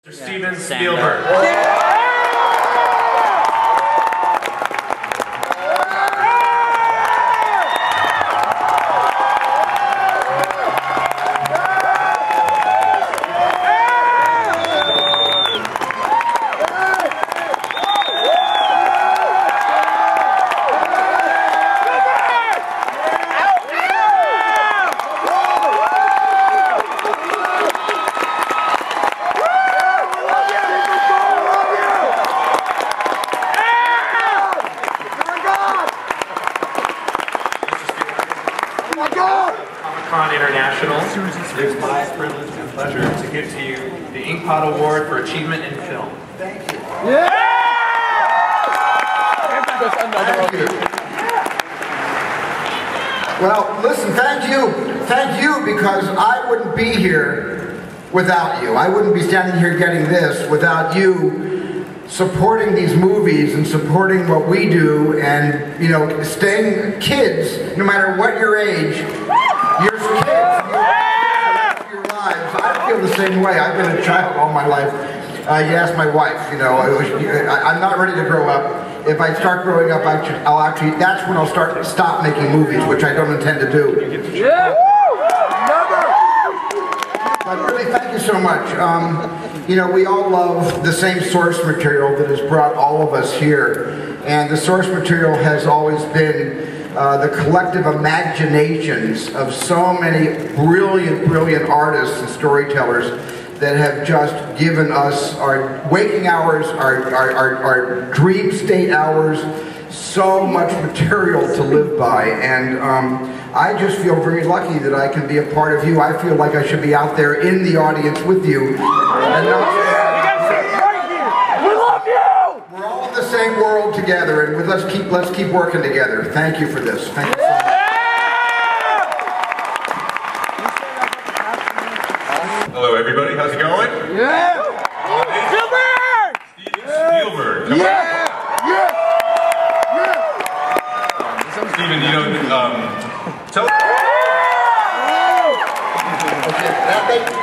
Steven Spielberg. Comic-Con International. It is my privilege and pleasure to give to you the Inkpot Award for Achievement in Film. Thank you. Yeah! Thank you. Well, listen, thank you. Thank you, because I wouldn't be here without you. I wouldn't be standing here getting this without you supporting these movies and supporting what we do, and, you know, staying kids, no matter what your age, you're kids, your lives. I feel the same way. I've been a child all my life. You ask my wife, you know, I'm not ready to grow up. If I start growing up, I'll actually, that's when I'll stop making movies, which I don't intend to do. Yeah. But really, thank you so much. You know, we all love the same source material that has brought all of us here. And the source material has always been the collective imaginations of so many brilliant, brilliant artists and storytellers that have just given us our waking hours, our dream state hours, so much material to live by. And I just feel very lucky that I can be a part of you. I feel like I should be out there in the audience with you. And we love you! We're all in the same world together, and let's keep working together. Thank you for this. Thank you so much. Hello, everybody. How's it going? Yeah! Spielberg! Steven Spielberg. Come Yeah! on. Steven, you know, tell.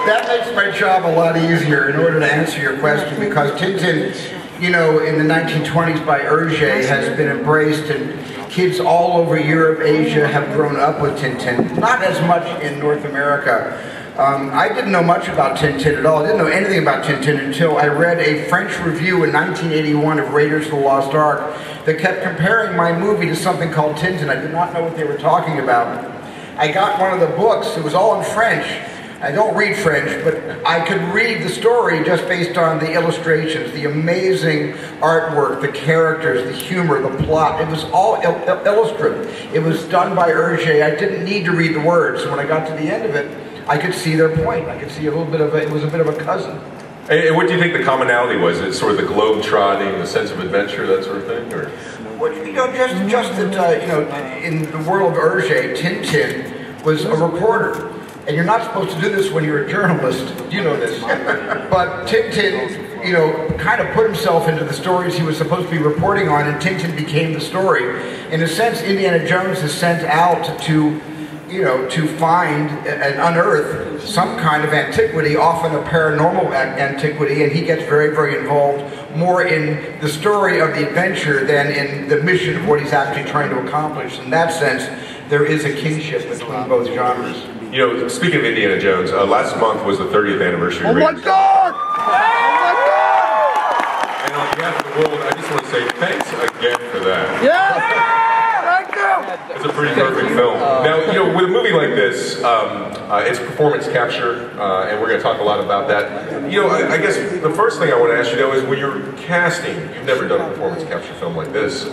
That makes my job a lot easier in order to answer your question, because Tintin, you know, in the 1920s by Hergé has been embraced, and kids all over Europe, Asia have grown up with Tintin. Not as much in North America. I didn't know much about Tintin at all. I didn't know anything about Tintin until I read a French review in 1981 of Raiders of the Lost Ark that kept comparing my movie to something called Tintin. I did not know what they were talking about. I got one of the books. It was all in French. I don't read French, but I could read the story just based on the illustrations, the amazing artwork, the characters, the humor, the plot. It was all illustrative. It was done by Hergé. I didn't need to read the words. So when I got to the end of it, I could see their point. I could see a little bit of it was a bit of a cousin. And what do you think the commonality was? Is it sort of the globe trotting, the sense of adventure, that sort of thing, or? Well, you know, just that you know, in the world of Hergé, Tintin was a reporter. And you're not supposed to do this when you're a journalist, you know this. But Tintin, you know, kind of put himself into the stories he was supposed to be reporting on, and Tintin became the story. In a sense, Indiana Jones is sent out to, you know, to find and unearth some kind of antiquity, often a paranormal antiquity, and he gets very, very involved more in the story of the adventure than in the mission of what he's actually trying to accomplish. In that sense, there is a kinship between both genres. You know, speaking of Indiana Jones, last month was the 30th anniversary. Oh my God! And on behalf of the world, I just want to say thanks again for that. Yeah! Thank you! It's a pretty perfect film. Now, you know, with a movie like this, it's performance capture, and we're going to talk a lot about that. You know, I guess the first thing I want to ask you, though, is when you're casting, you've never done a performance capture film like this,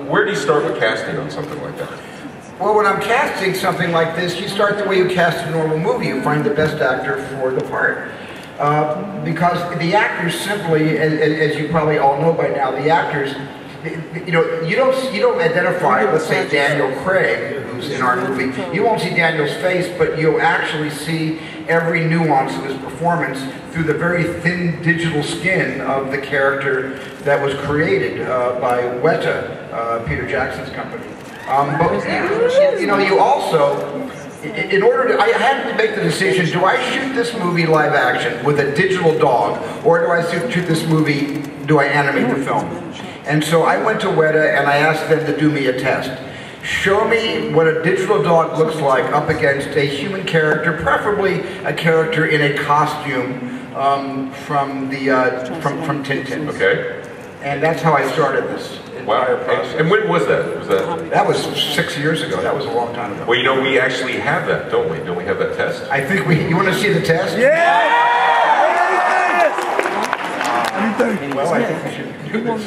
where do you start with casting on something like that? Well, when I'm casting something like this, you start the way you cast a normal movie. You find the best actor for the part. Because the actors simply, as you probably all know by now, the actors, you know, you don't identify, let's say, Daniel Craig, who's in our movie. You won't see Daniel's face, but you'll actually see every nuance of his performance through the very thin digital skin of the character that was created by Weta, Peter Jackson's company. But you know, you also, in order to, I had to make the decision, do I shoot this movie live action with a digital dog, or do I shoot this movie, do I animate the film? And so I went to Weta and I asked them to do me a test. Show me what a digital dog looks like up against a human character, preferably a character in a costume from Tintin. Okay. And that's how I started this entire process. And when was that? That was 6 years ago. That was a long time ago. Well, you know, we actually have that, don't we? Don't we have that test? I think you want to see the test? Yeah! Well, I think we should do this.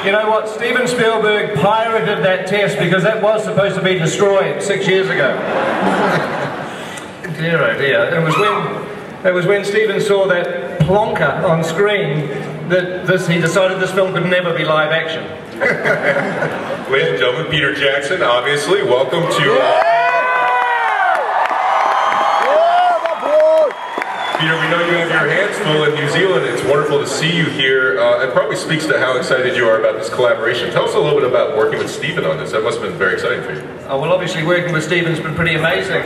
You know what? Steven Spielberg pirated that test because that was supposed to be destroyed 6 years ago. Dear oh dear. It was when Steven saw that plonker on screen that he decided this film could never be live action. Ladies and gentlemen, Peter Jackson, obviously. Welcome to... Peter, we know you have your hands full in New Zealand. It's wonderful to see you here. It probably speaks to how excited you are about this collaboration. Tell us a little bit about working with Steven on this. That must have been very exciting for you. Oh, well, obviously working with Steven's been pretty amazing.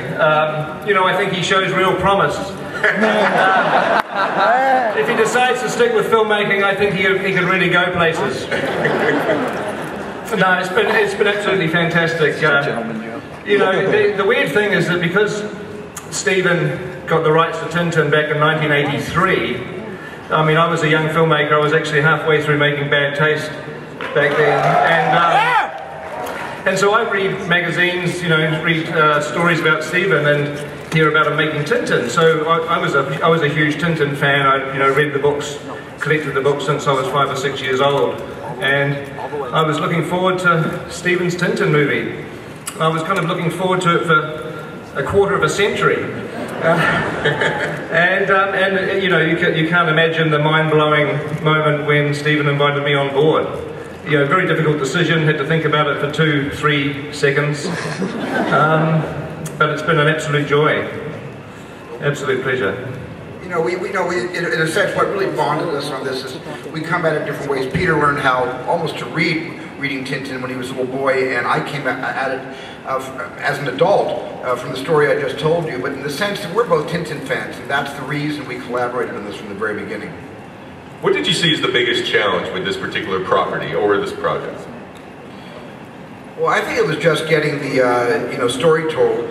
You know, I think he shows real promise. If he decides to stick with filmmaking, I think he could really go places. No, it's been absolutely fantastic. You know, the weird thing is that because Steven got the rights to Tintin back in 1983. I mean, I was a young filmmaker. I was actually halfway through making Bad Taste back then, and so I read magazines, you know, read stories about Steven and hear about him making Tintin. So I was a huge Tintin fan. I read the books, collected the books since I was 5 or 6 years old, and I was looking forward to Steven's Tintin movie. I was kind of looking forward to it for a quarter of a century. And you know, you can't imagine the mind-blowing moment when Steven invited me on board. You know, very difficult decision, had to think about it for 2-3 seconds. But it's been an absolute joy. Absolute pleasure. You know, in a sense, what really bonded us on this is we come at it different ways. Peter learned how almost to reading Tintin when he was a little boy, and I came at it as an adult from the story I just told you, but in the sense that we're both Tintin fans, and that's the reason we collaborated on this from the very beginning. What did you see as the biggest challenge with this particular property or this project? Well, I think it was just getting the story told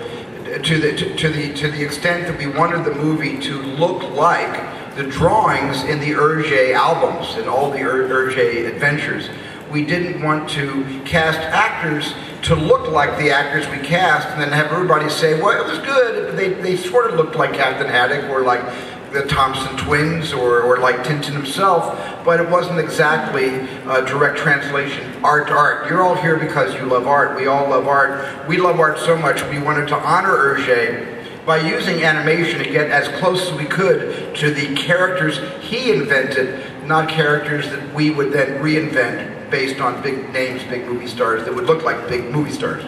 to the extent that we wanted the movie to look like the drawings in the Hergé albums and all the Hergé adventures. We didn't want to cast actors to look like the actors we cast and then have everybody say, well, it was good. They sort of looked like Captain Haddock or like the Thompson twins or like Tintin himself, but it wasn't exactly a direct translation. Art to art. You're all here because you love art. We all love art. We love art so much we wanted to honor Hergé by using animation to get as close as we could to the characters he invented, not characters that we would then reinvent based on big names, big movie stars that would look like big movie stars.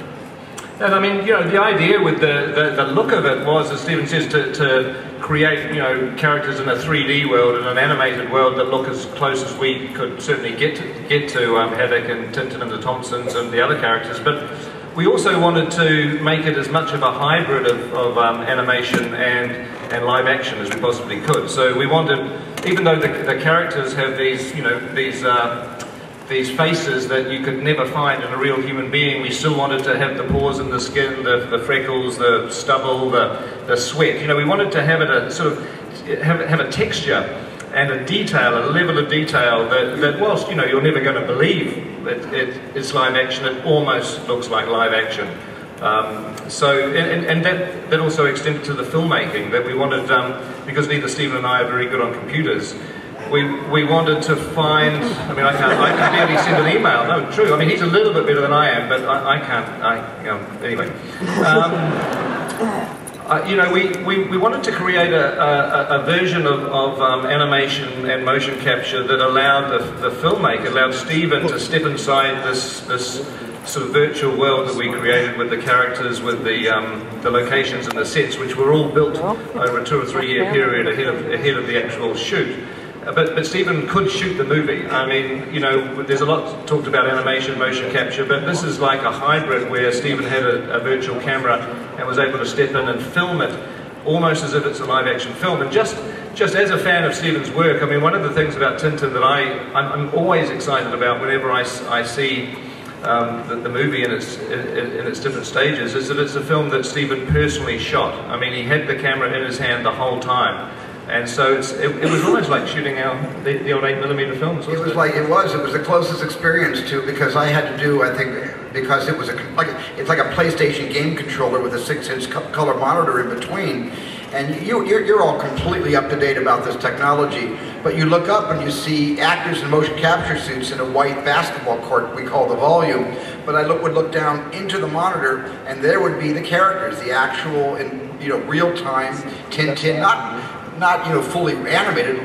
And I mean, you know, the idea with the look of it was, as Steven says, to create, you know, characters in a 3D world and an animated world that look as close as we could certainly get to Haddock and Tintin and the Thompsons and the other characters. But we also wanted to make it as much of a hybrid of animation and live action as we possibly could. So we wanted, even though the characters have these, you know, these faces that you could never find in a real human being, we still wanted to have the pores in the skin, the freckles, the stubble, the sweat. You know, we wanted to have it a sort of have a texture and a detail, a level of detail that whilst, you know, you're never going to believe it's live action, it almost looks like live action. And that also extended to the filmmaking, that we wanted, because neither Steven and I are very good on computers, we wanted to find, I mean, I can barely send an email, no, true, I mean, he's a little bit better than I am, but I can't, anyway. You know, we wanted to create a version of animation and motion capture that allowed the filmmaker, allowed Steven to step inside this sort of virtual world that we created with the characters, with the locations and the sets, which were all built over a 2 or 3 year period ahead of the actual shoot. But Steven could shoot the movie. I mean, you know, there's a lot talked about animation, motion capture, but this is like a hybrid where Steven had a virtual camera and was able to step in and film it almost as if it's a live action film. And just as a fan of Steven's work, I mean, one of the things about Tintin that I'm always excited about whenever I see the movie in its different stages is that it's a film that Steven personally shot. I mean, he had the camera in his hand the whole time. And so it was almost like shooting out the old 8mm films. It was the closest experience to, because I had to do, I think, because it was it's like a PlayStation game controller with a 6-inch color monitor in between. And you're all completely up to date about this technology, but you look up and you see actors in motion capture suits in a white basketball court we call the volume. But I would look down into the monitor, and there would be the characters, the actual, real time Tintin, not fully animated,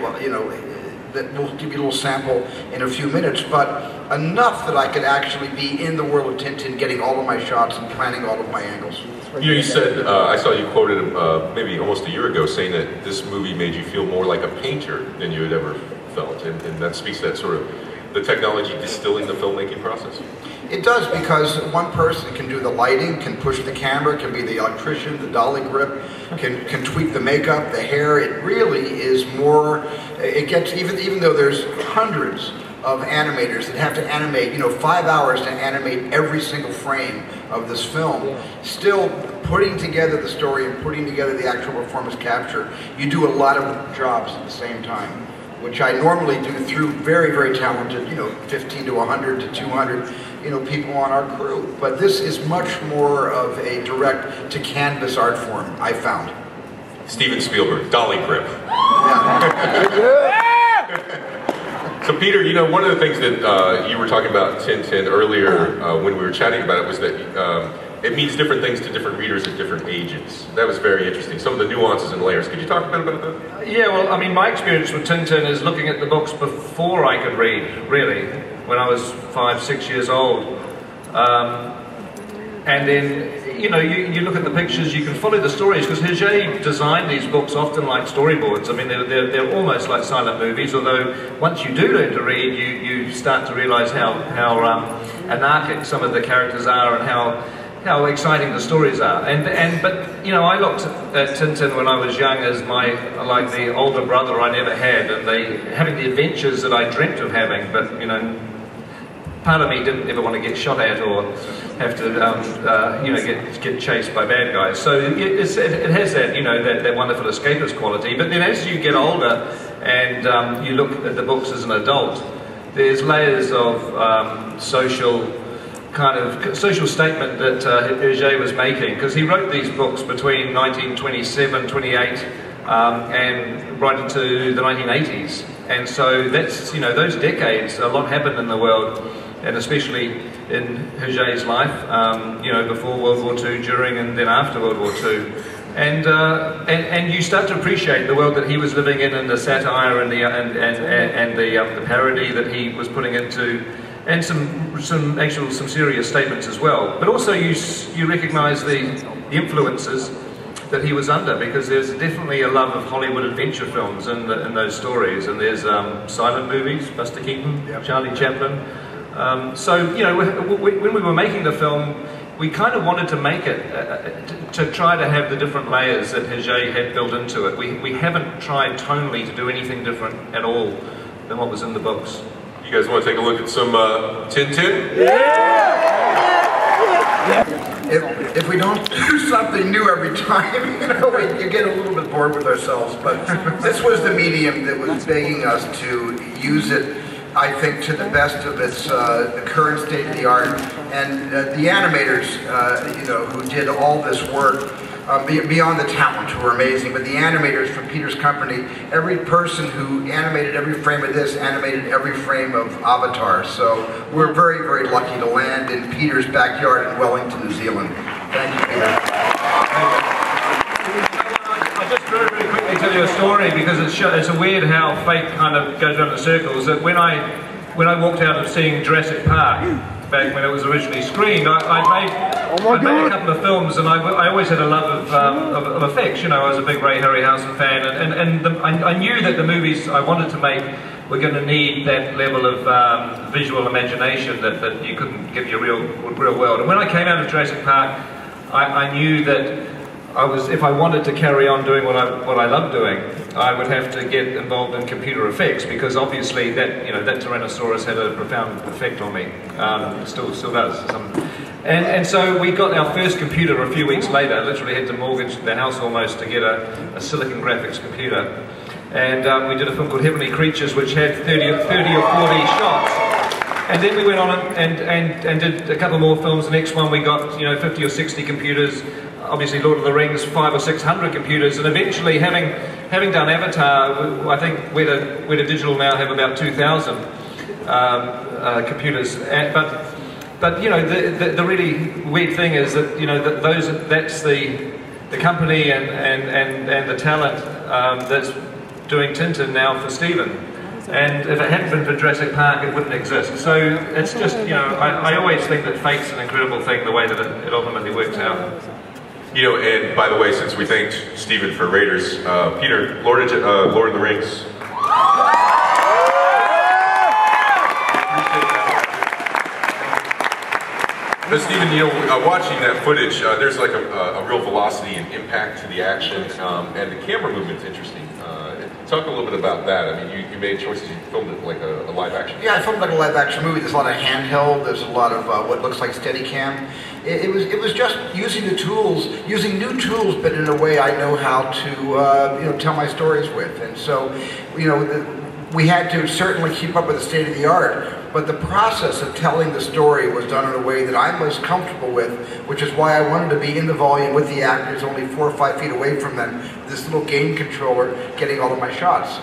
that we'll give you a little sample in a few minutes, but enough that I could actually be in the world of Tintin, getting all of my shots and planning all of my angles. You said, I saw you quoted maybe almost a year ago saying that this movie made you feel more like a painter than you had ever felt, and that speaks to that sort of the technology distilling the filmmaking process. It does, because one person can do the lighting, can push the camera, can be the electrician, the dolly grip, can tweak the makeup, the hair. It really is more, it gets, even though there's hundreds of animators that have to animate, 5 hours to animate every single frame of this film, still putting together the story and putting together the actual performance capture, you do a lot of jobs at the same time, which I normally do through very, very talented, 15 to 100 to 200, people on our crew. But this is much more of a direct-to-canvas art form, I found. Steven Spielberg, dolly grip. Yeah. So Peter, one of the things that you were talking about Tintin earlier when we were chatting about it was that it means different things to different readers at different ages. That was very interesting. Some of the nuances and layers. Could you talk a bit about that? Yeah, well, I mean, my experience with Tintin is looking at the books before I could read, really, when I was 5, 6 years old. And then, you look at the pictures, you can follow the stories, because Hergé designed these books often like storyboards. I mean, they're almost like silent movies, although once you do learn to read, you start to realize how anarchic some of the characters are and how exciting the stories are. But I looked at Tintin when I was young as like the older brother I never had, and having the adventures that I dreamt of having, but part of me didn't ever want to get shot at or have to get chased by bad guys. So it has that that wonderful escapist quality. But then as you get older and you look at the books as an adult, there's layers of social statement that Hergé was making, because he wrote these books between 1927, 28, and right into the 1980s. And so that's, those decades, a lot happened in the world, and especially in Hergé's life, before World War II, during, and then after World War II. And you start to appreciate the world that he was living in, and the satire and the parody that he was putting into, and some serious statements as well. But also you recognise the influences that he was under, because there's definitely a love of Hollywood adventure films in those stories, and there's silent movies, Buster Keaton, Charlie Chaplin. So when we were making the film, we kind of wanted to make it to try to have the different layers that Hergé had built into it. We haven't tried tonally to do anything different at all than what was in the books. You guys want to take a look at some Tintin? Yeah! If we don't do something new every time, you get a little bit bored with ourselves. But this was the medium that was begging us to use it, I think, to the best of its current state of the art. And the animators, who did all this work, beyond the talent, who were amazing, but the animators from Peter's company, every person who animated every frame of this animated every frame of Avatar. So we're very, very lucky to land in Peter's backyard in Wellington, New Zealand. Thank you, Peter. just very, very quickly tell you a story because it's weird how fate kind of goes around in circles. That when I walked out of seeing Jurassic Park back when it was originally screened, I'd made a couple of films, and I always had a love of effects. You know, I was a big Ray Harryhausen fan, and I knew that the movies I wanted to make were going to need that level of visual imagination that you couldn't get in your real world. And when I came out of Jurassic Park, I knew that if I wanted to carry on doing what I love doing, I would have to get involved in computer effects, because obviously that Tyrannosaurus had a profound effect on me. Still does. And so we got our first computer a few weeks later. Literally had to mortgage the house almost to get a Silicon Graphics computer. And we did a film called Heavenly Creatures, which had 30 or 40 shots. And then we went on and did a couple more films. The next one we got 50 or 60 computers. Obviously Lord of the Rings, 500 or 600 computers, and eventually having done Avatar, I think Weta Digital now have about 2,000 computers. But the really weird thing is that that's the company and the talent that's doing Tintin now for Steven. And if it hadn't been for Jurassic Park, it wouldn't exist. So it's just, I always think that fate's an incredible thing, the way that it ultimately works out. And by the way, since we thanked Steven for Raiders, Peter, Lord of the Rings. But Steven, watching that footage, there's like a real velocity and impact to the action, and the camera movement's interesting. Talk a little bit about that. I mean, you made choices, you filmed it like a live action. Yeah, I filmed like a live action movie. There's a lot of handheld, there's a lot of what looks like Steadicam. It was just using the tools, using new tools, but in a way I know how to tell my stories with. And so, we had to certainly keep up with the state of the art, but the process of telling the story was done in a way that I'm most comfortable with, which is why I wanted to be in the volume with the actors, only 4 or 5 feet away from them, this little game controller getting all of my shots.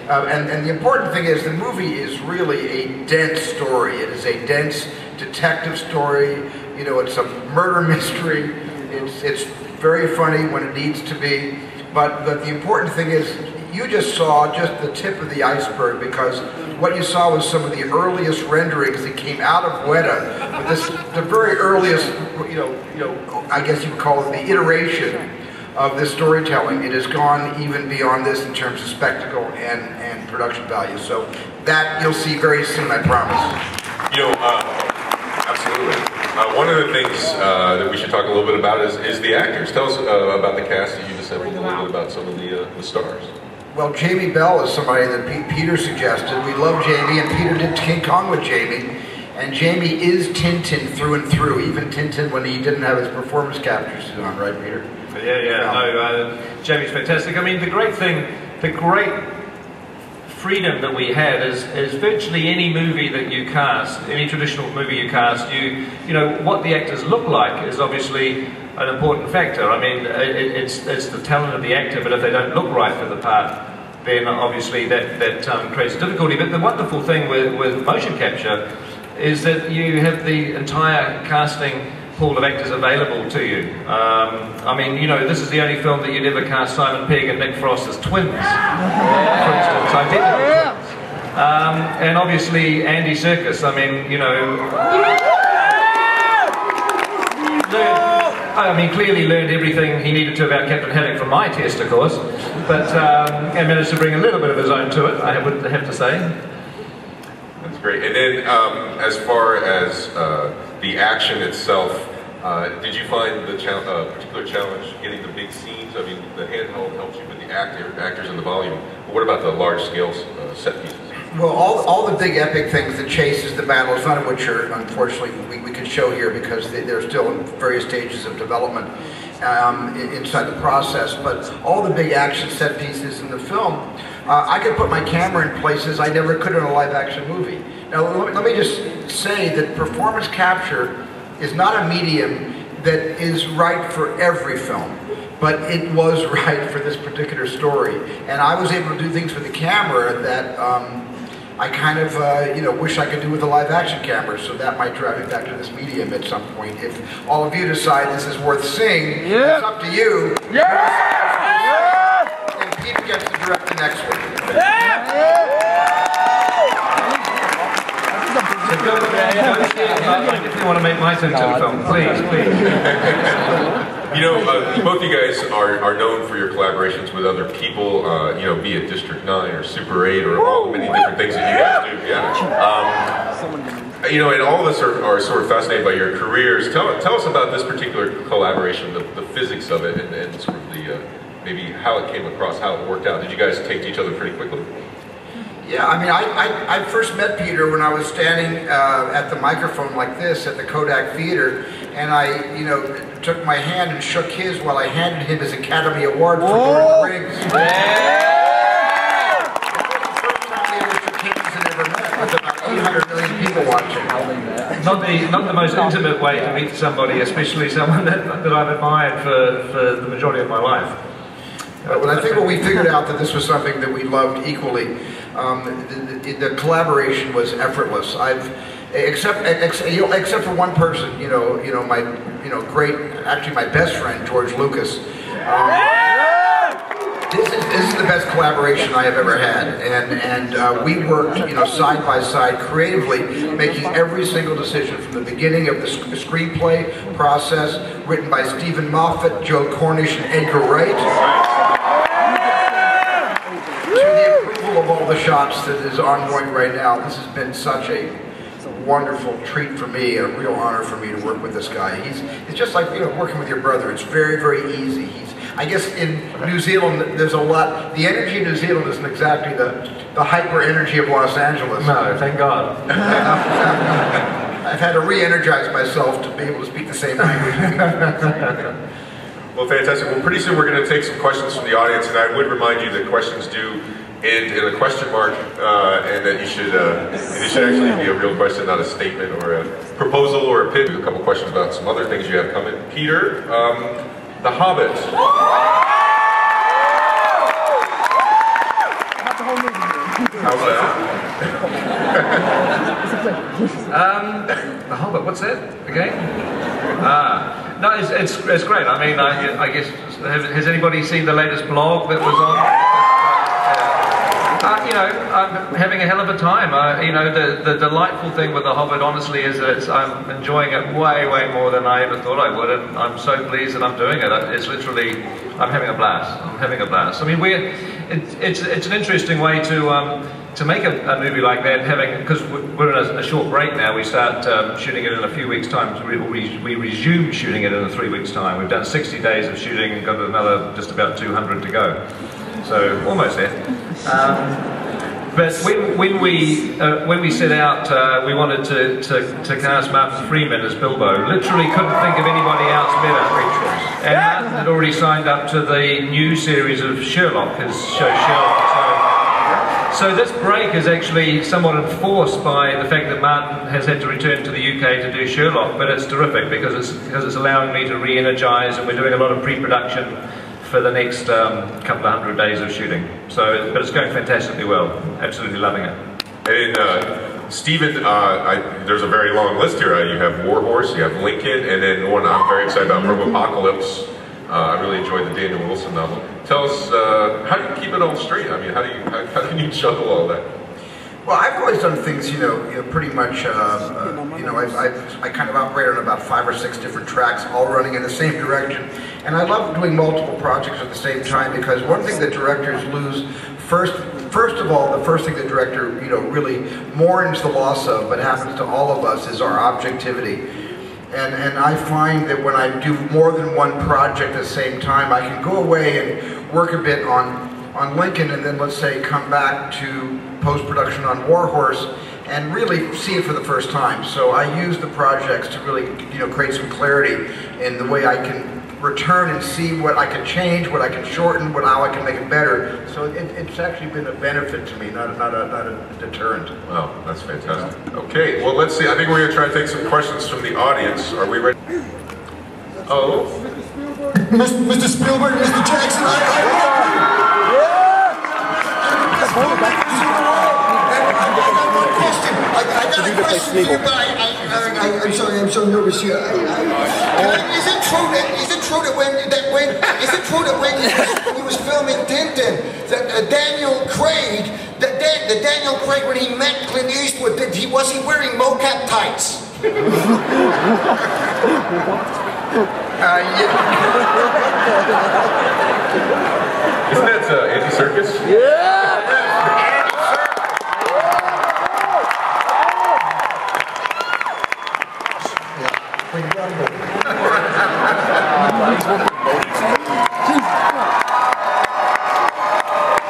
And the important thing is the movie is really a dense story. It is a dense detective story. It's a murder mystery. It's very funny when it needs to be. But the important thing is you just saw just the tip of the iceberg, because what you saw was some of the earliest renderings that came out of Weta. The very earliest, I guess you would call it the iteration of this storytelling. It has gone even beyond this in terms of spectacle and production value. So that you'll see very soon, I promise. Absolutely. One of the things that we should talk a little bit about is the actors. Tell us about the cast that you've assembled, a little bit about some of the stars. Well, Jamie Bell is somebody that Peter suggested. We love Jamie, and Peter did King Kong with Jamie. And Jamie is Tintin through and through, even Tintin when he didn't have his performance captures on, right, Peter? Jamie's fantastic. I mean, the great freedom that we had is virtually any movie that you cast, any traditional movie you cast, what the actors look like is obviously an important factor. I mean, it's the talent of the actor, but if they don't look right for the part, then obviously that creates a difficulty. But the wonderful thing with motion capture is that you have the entire casting pool of actors available to you. I mean, this is the only film that you'd ever cast Simon Pegg and Nick Frost as twins, for instance, identical twins. And obviously Andy Serkis, I mean, clearly learned everything he needed to about Captain Haddock from my test, of course, but and managed to bring a little bit of his own to it, I would have to say. That's great. And then as far as the action itself, did you find the particular challenge getting the big scenes? I mean, the handheld helps you with the actors and the volume. But what about the large-scale set pieces? Well, all the big epic things, the chases, the battles, none of which are, unfortunately, we can show here because they're still in various stages of development inside the process. But all the big action set pieces in the film, I could put my camera in places I never could in a live-action movie. Now, let me just say that performance capture is not a medium that is right for every film, but it was right for this particular story. And I was able to do things with the camera that I kind of, wish I could do with a live-action camera, so that might drive me back to this medium at some point. If all of you decide this is worth seeing, it's up to you. Yeah! direct the next one. I definitely want to make my turn to the film. Please, please. You know, both you guys are known for your collaborations with other people, you know, be it District 9 or Super 8 or all the many different things that you guys do. Yeah. You know, and all of us are sort of fascinated by your careers. Tell us about this particular collaboration, the physics of it, and sort of the maybe how it came across, how it worked out. Did you guys take to each other pretty quickly? Yeah, I mean, I first met Peter when I was standing at the microphone like this at the Kodak Theater, and I, you know, took my hand and shook his while I handed him his Academy Award for Lord of the Rings. With about 800 million people watching. Not the most intimate way to meet somebody, especially someone that I've admired for the majority of my life. Well, I think when we figured out that this was something that we loved equally, the collaboration was effortless. Except for one person, my actually my best friend George Lucas. This is the best collaboration I have ever had, and we worked, side by side, creatively, making every single decision from the beginning of the screenplay process, written by Stephen Moffat, Joe Cornish, and Edgar Wright, to the approval of all the shots that is ongoing right now. This has been such a wonderful treat for me, a real honor for me to work with this guy. It's just like working with your brother. It's very, very easy. I guess in New Zealand, there's a lot. The energy in New Zealand isn't exactly the hyper energy of Los Angeles. No, thank God. I've had to re-energize myself to be able to speak the same language. Well, fantastic. Well, pretty soon we're going to take some questions from the audience, and I would remind you that questions do end in a question mark, and that it should actually be a real question, not a statement or a proposal or a pitch. A couple questions about some other things you have coming. Peter, The Hobbit. How's that? The Hobbit, what's that again? No, it's great. I mean, I guess, has anybody seen the latest blog that was on? I'm having a hell of a time. The delightful thing with The Hobbit, honestly, is that I'm enjoying it way, way more than I ever thought I would, and I'm so pleased that I'm doing it. It's literally, I'm having a blast. I'm having a blast. I mean, it's an interesting way to make a movie like that, because we're in a short break now. We start shooting it in a few weeks' time. We resume shooting it in 3 weeks' time. We've done 60 days of shooting and got another just about 200 to go. So almost there. But when we set out, we wanted to cast Martin Freeman as Bilbo. Literally couldn't think of anybody else better. And Martin had already signed up to the new series of Sherlock, his show Sherlock. So this break is actually somewhat enforced by the fact that Martin has had to return to the UK to do Sherlock, but it's terrific because it's allowing me to re-energize, and we're doing a lot of pre-production for the next couple of hundred days of shooting. But it's going fantastically well. Absolutely loving it. And Stephen, there's a very long list here. You have Warhorse, you have Lincoln, and then one I'm very excited about, Robopocalypse. I really enjoyed the Daniel Wilson novel. Tell us, how do you keep it all straight? I mean, how can you juggle all that? Well, I've always done things, pretty much, I kind of operate on about 5 or 6 different tracks, all running in the same direction. And I love doing multiple projects at the same time, because one thing that directors lose, first of all, the first thing the director, really mourns the loss of, but happens to all of us, is our objectivity. And I find that when I do more than one project at the same time, I can go away and work a bit on Lincoln, and then, let's say, come back to post-production on Warhorse and really see it for the first time. So I use the projects to really, create some clarity in the way I can return and see what I can change, what I can shorten, how I can make it better. So it's actually been a benefit to me, not a deterrent. Wow, that's fantastic. Okay, well, let's see. I think we're going to try to take some questions from the audience. Are we ready? Oh. Mr. Spielberg, Mr. Jackson, I got a question for you, but I'm sorry, I'm so nervous here. Is it when he was filming Tintin, that Daniel Craig, Daniel Craig, when he met Clint Eastwood, was he wearing mocap tights? Yeah. Isn't that Andy Serkis? Yeah!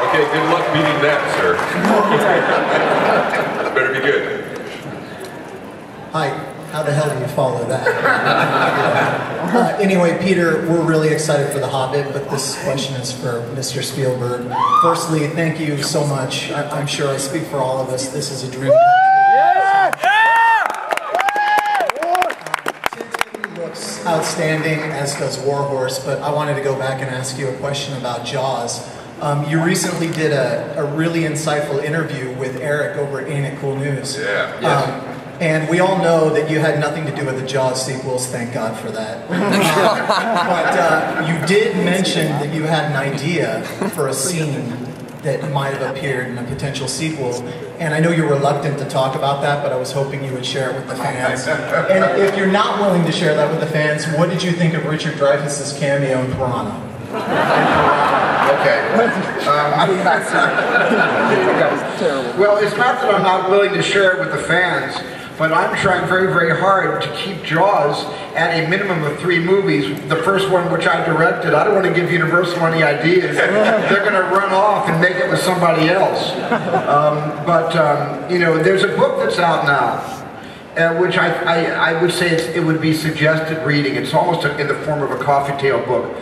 Okay, good luck beating that, sir. Better be good. Hi, how the hell do you follow that? Anyway, Peter, we're really excited for The Hobbit, but this question is for Mr. Spielberg. Firstly, thank you so much. I'm sure I speak for all of us. This is a dream. Tintin looks outstanding, as does Warhorse, but I wanted to go back and ask you a question about Jaws. You recently did a really insightful interview with Eric over at Ain't It Cool News. Yeah. Yes. And we all know that you had nothing to do with the Jaws sequels, thank God for that. But you did mention that you had an idea for a scene that might have appeared in a potential sequel. And I know you're reluctant to talk about that, but I was hoping you would share it with the fans. And if you're not willing to share that with the fans, what did you think of Richard Dreyfuss's cameo in Piranha? Okay. Well, it's not that I'm not willing to share it with the fans, but I'm trying very, very hard to keep Jaws at a minimum of 3 movies. The first one, which I directed, I don't want to give Universal any ideas. They're going to run off and make it with somebody else. You know, there's a book that's out now, which I would say it would be suggested reading. It's almost in the form of a coffee table book,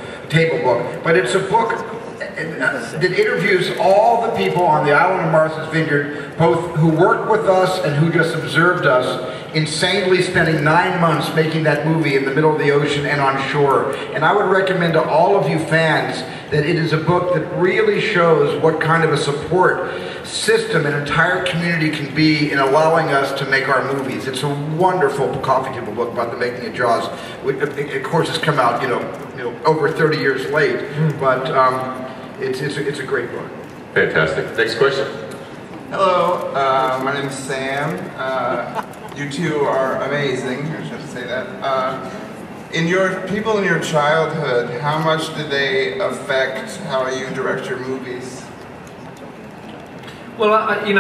but it's a book that interviews all the people on the island of Martha's Vineyard, both who worked with us and who just observed us, insanely spending 9 months making that movie in the middle of the ocean and on shore. And I would recommend to all of you fans that it is a book that really shows what kind of a support system an entire community can be in allowing us to make our movies. It's a wonderful coffee table book about the making of Jaws. Of course, it's come out, you know, over 30 years late, but it's a great book. Fantastic. Next question. Hello, my name is Sam. You two are amazing. I should have to say that. People in your childhood, how much did they affect how you direct your movies? Well, I think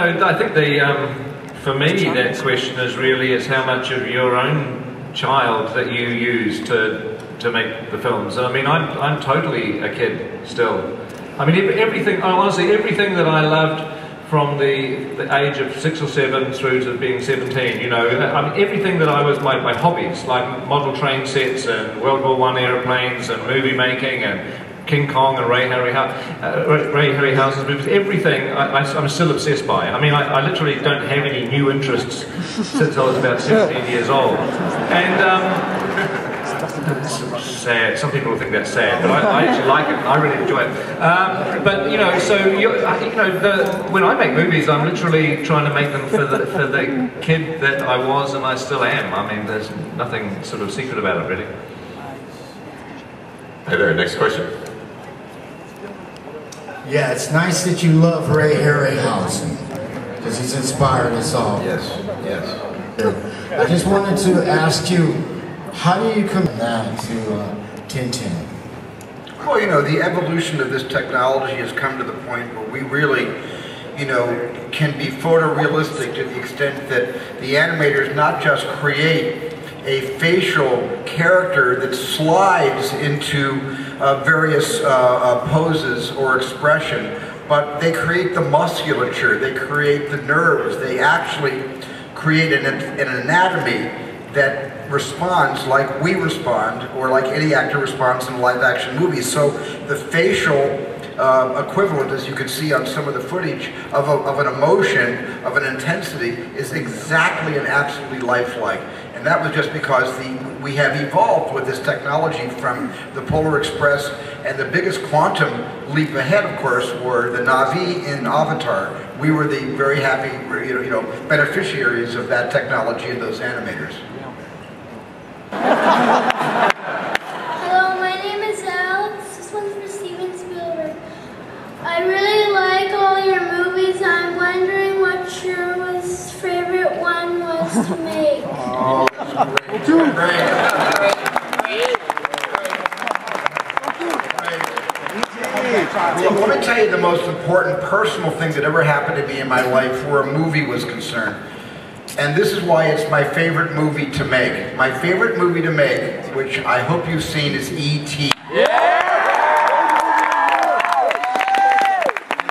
for me, that question is how much of your own child that you use to make the films. I mean, I'm totally a kid still. I mean, honestly, everything that I loved from the age of 6 or 7 through to being 17, you know, I mean, everything that I was, my hobbies, like model train sets and World War I airplanes and movie making and King Kong and Ray Harryhausen's movies, everything I'm still obsessed by. I mean, I literally don't have any new interests since I was about 16 years old. And it's sad. Some people think that's sad, but I actually like it. I really enjoy it. But you know, when I make movies, I'm literally trying to make them for the kid that I was and I still am. I mean, there's nothing sort of secret about it, really. Hey there. Next question. Yeah, it's nice that you love Ray Harryhausen, because he's inspired us all. Yes, yes. I just wanted to ask you, how do you come now to Tintin? Well, you know, the evolution of this technology has come to the point where we really, you know, can be photorealistic to the extent that the animators not just create a facial character that slides into various poses or expression, but they create the musculature, they create the nerves, they actually create an anatomy that responds like we respond, or like any actor responds in a live-action movie. So the facial equivalent, as you can see on some of the footage, of an emotion, of an intensity, is exactly and absolutely lifelike. And that was just because we have evolved with this technology from the Polar Express, and the biggest quantum leap ahead, of course, were the Na'vi in Avatar. We were the very happy, you know, beneficiaries of that technology and those animators. Well, let me tell you the most important personal thing that ever happened to me in my life where a movie was concerned. And this is why it's my favorite movie to make. My favorite movie to make, which I hope you've seen, is E.T. And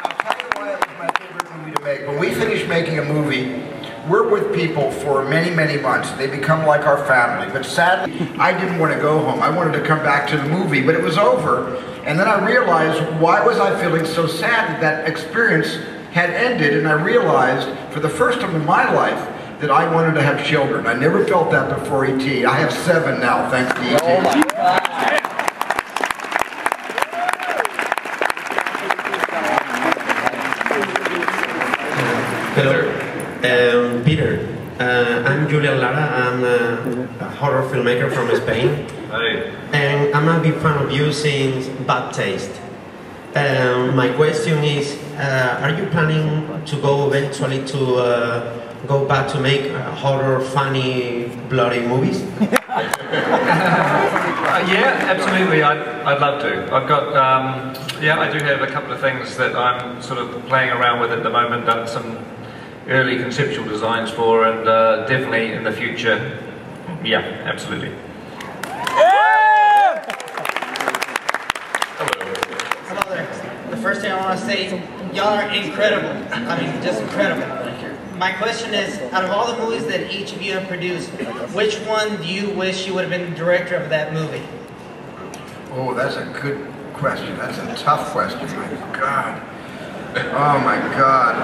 I'll tell you why it was my favorite movie to make. When we finish making a movie, we're with people for many, many months. They become like our family. But sadly, I didn't want to go home. I wanted to come back to the movie, but it was over. And then I realized, why was I feeling so sad that that experience had ended? And I realized, for the first time in my life, that I wanted to have children. I never felt that before E.T. I have 7 now, thanks to E.T. Oh my God. Hello, Peter. I'm Julian Lara. I'm a horror filmmaker from Spain. Hey. And I'm a big fan of you since Bad Taste. My question is, are you planning to go eventually to go back to make horror, funny, bloody movies? Yeah, absolutely. I'd love to. I've got, yeah, I do have a couple of things that I'm sort of playing around with at the moment, done some early conceptual designs for, and definitely in the future, yeah, absolutely. Hello there. The first thing I want to say, y'all are incredible. I mean, just incredible. My question is, out of all the movies that each of you have produced, which one do you wish you would have been the director of that movie? Oh, that's a good question. That's a tough question. My God. Oh my God.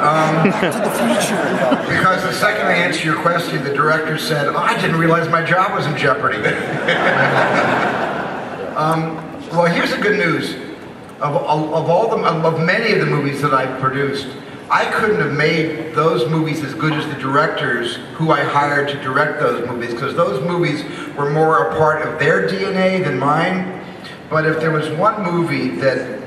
Because the second I answer your question, the director said, "Oh, I didn't realize my job was in jeopardy." Well, here's the good news. Of many of the movies that I've produced, I couldn't have made those movies as good as the directors who I hired to direct those movies, because those movies were more a part of their DNA than mine. But if there was one movie that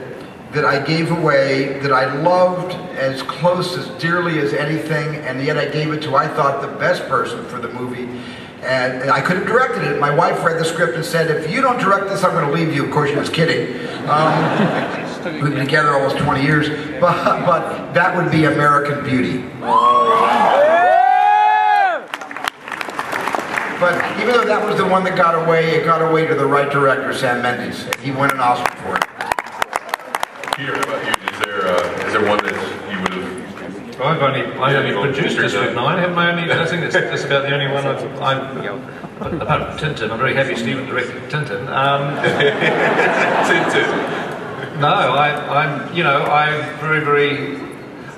I gave away, that I loved as close, as dearly as anything, and yet I gave it to, I thought, the best person for the movie, and I could have directed it. My wife read the script and said, "If you don't direct this, I'm going to leave you." Of course, she was kidding. We've been together almost 20 years, but that would be American Beauty. But even though that was the one that got away, it got away to the right director, Sam Mendes. He won an Oscar for it. Peter, how about you? Is there one that you would have? Well, I only produced District 9, haven't I? I think that's about the only one I've apart from Tintin. I'm very happy Stephen directed Tintin. Tintin. No, I'm very,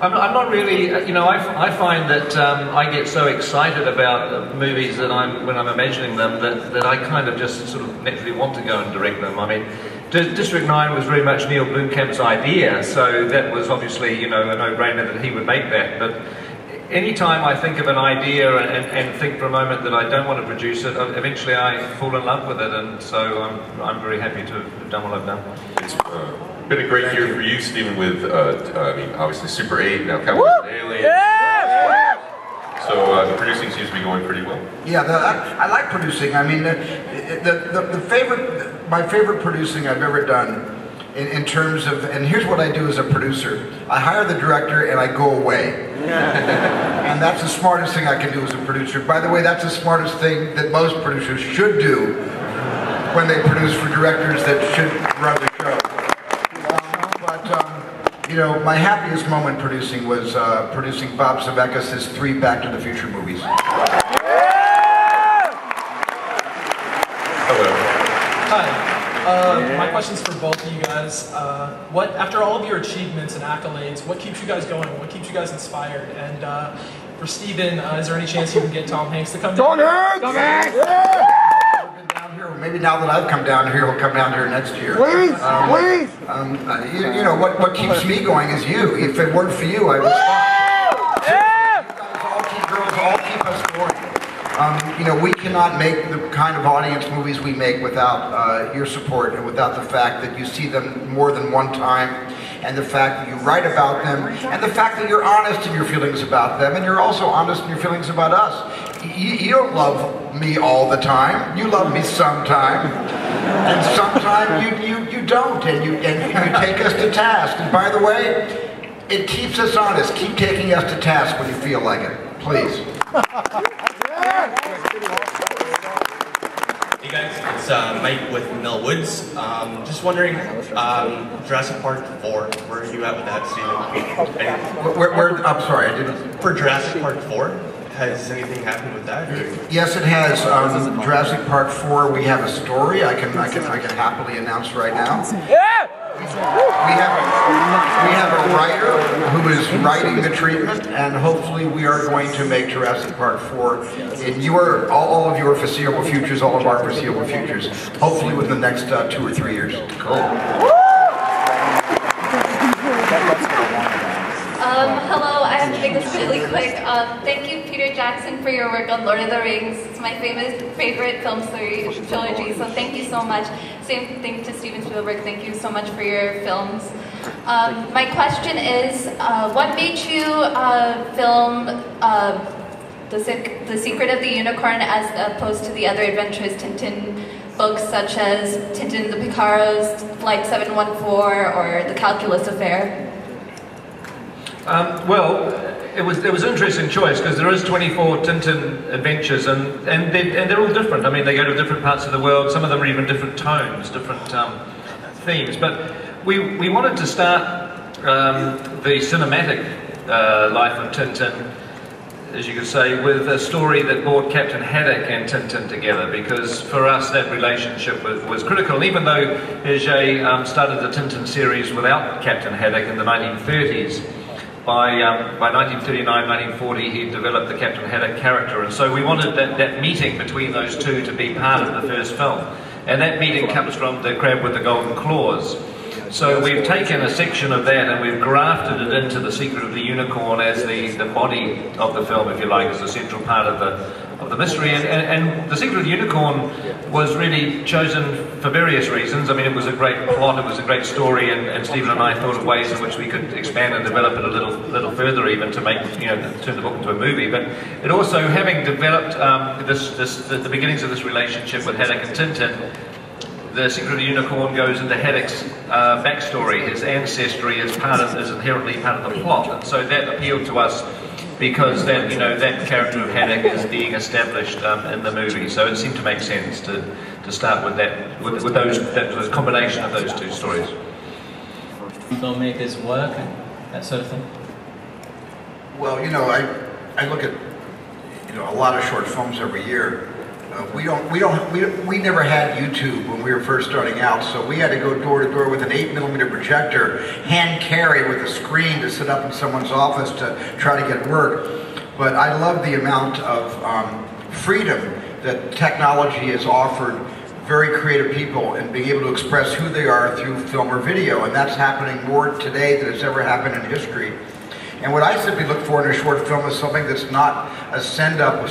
I'm not really, I find that I get so excited about movies that when I'm imagining them, that I kind of just sort of naturally want to go and direct them. I mean, District 9 was very much Neil Blomkamp's idea, so that was obviously, a no-brainer that he would make that. But anytime I think of an idea and think for a moment that I don't want to produce it, eventually I fall in love with it, and so I'm very happy to have done what I've done. It's been a great year for you, Stephen, with, obviously Super 8, now Cowboys and Aliens. Yeah! So the producing seems to be going pretty well. Yeah, I like producing. I mean, my favorite producing I've ever done in terms of, and here's what I do as a producer. I hire the director and I go away. And that's the smartest thing I can do as a producer. By the way, that's the smartest thing that most producers should do when they produce for directors that should run the show. My happiest moment producing was producing Bob Zemeckis' 3 Back to the Future movies. Hello. Hi. My question's for both of you guys. After all of your achievements and accolades, what keeps you guys going? What keeps you guys inspired? And for Stephen, is there any chance you can get Tom Hanks to come down? Tom Hanks! Maybe now that I've come down here, he'll come down here next year. Please, please. What keeps me going is you. If it weren't for you, I would stop. Yeah. You guys all keep us going. We cannot make the kind of audience movies we make without your support and without the fact that you see them more than one time, and the fact that you write about them, and the fact that you're honest in your feelings about them, and you're also honest in your feelings about us. You don't love me all the time. You love me sometime. And sometimes you don't, and you take us to task. And by the way, it keeps us honest. Keep taking us to task when you feel like it, please. Hey guys, it's Mike with Mel Woods. Just wondering, Jurassic Park 4, where are you at with that, Steven? I'm sorry, I didn't. For Jurassic Park 4, has anything happened with that? Or? Yes, it has. Jurassic Park 4, we have a story I can happily announce right now. Yeah! We have a writer who is writing the treatment, and hopefully we are going to make Jurassic Park 4 in all of your foreseeable futures, all of our foreseeable futures, hopefully within the next 2 or 3 years. Cool. Hello, I have to make this really quick. Thank you, Peter Jackson, for your work on Lord of the Rings. It's my favorite film trilogy, so thank you so much. Same thing to Steven Spielberg, thank you so much for your films. My question is, what made you film The Secret of the Unicorn as opposed to the other adventurous Tintin books such as Tintin the Picaros, Flight 714, or The Calculus Affair? Well, it was an interesting choice because there is 24 Tintin adventures and they're all different. I mean, they go to different parts of the world. Some of them are even different tones, different themes. But we wanted to start the cinematic life of Tintin, as you could say, with a story that brought Captain Haddock and Tintin together, because for us that relationship was critical. And even though Hergé started the Tintin series without Captain Haddock in the 1930s, by 1939, 1940, he developed the Captain Haddock character, and so we wanted that meeting between those two to be part of the first film. And that meeting comes from The Crab with the Golden Claws. So we've taken a section of that and we've grafted it into The Secret of the Unicorn as the body of the film, if you like, as the central part of the mystery. And The Secret of the Unicorn was really chosen for various reasons. I mean, it was a great plot, it was a great story, and Stephen and I thought of ways in which we could expand and develop it a little further, even to make, turn the book into a movie. But it also, having developed the beginnings of this relationship with Haddock and Tintin, The Secret of the Unicorn goes into Haddock's backstory, his ancestry is inherently part of the plot, and so that appealed to us because that character of Haddock is being established in the movie. So it seemed to make sense to start with that, with that combination of those two stories. Filmmakers work and that sort of thing. Well, I look at a lot of short films every year. We never had YouTube when we were first starting out, so we had to go door to door with an 8mm projector, hand carry with a screen to sit up in someone's office to try to get work. But I love the amount of freedom that technology has offered very creative people and being able to express who they are through film or video, and that's happening more today than it's ever happened in history. And what I simply look for in a short film is something that's not a send-up of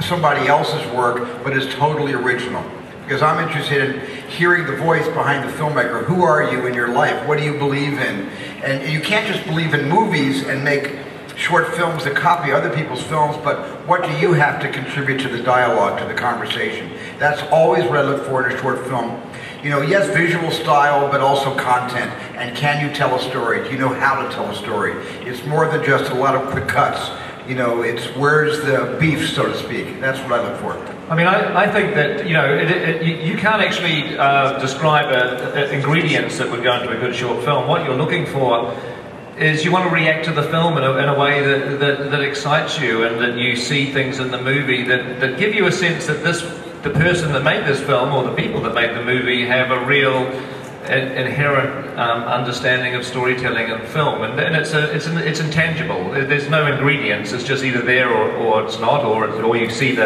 somebody else's work, but is totally original. Because I'm interested in hearing the voice behind the filmmaker. Who are you in your life? What do you believe in? And you can't just believe in movies and make short films that copy other people's films, but what do you have to contribute to the dialogue, to the conversation? That's always what I look for in a short film. Yes, visual style, but also content. And can you tell a story? Do you know how to tell a story? It's more than just a lot of quick cuts. It's where's the beef, so to speak. That's what I look for. I mean, I think that, you can't actually describe ingredients that would go into a good short film. What you're looking for is you want to react to the film in a way that excites you, and that you see things in the movie that give you a sense that the person that made this film, or the people that made the movie, have a real inherent understanding of storytelling and film, and it's intangible. There's no ingredients. It's just either there or it's not, or you see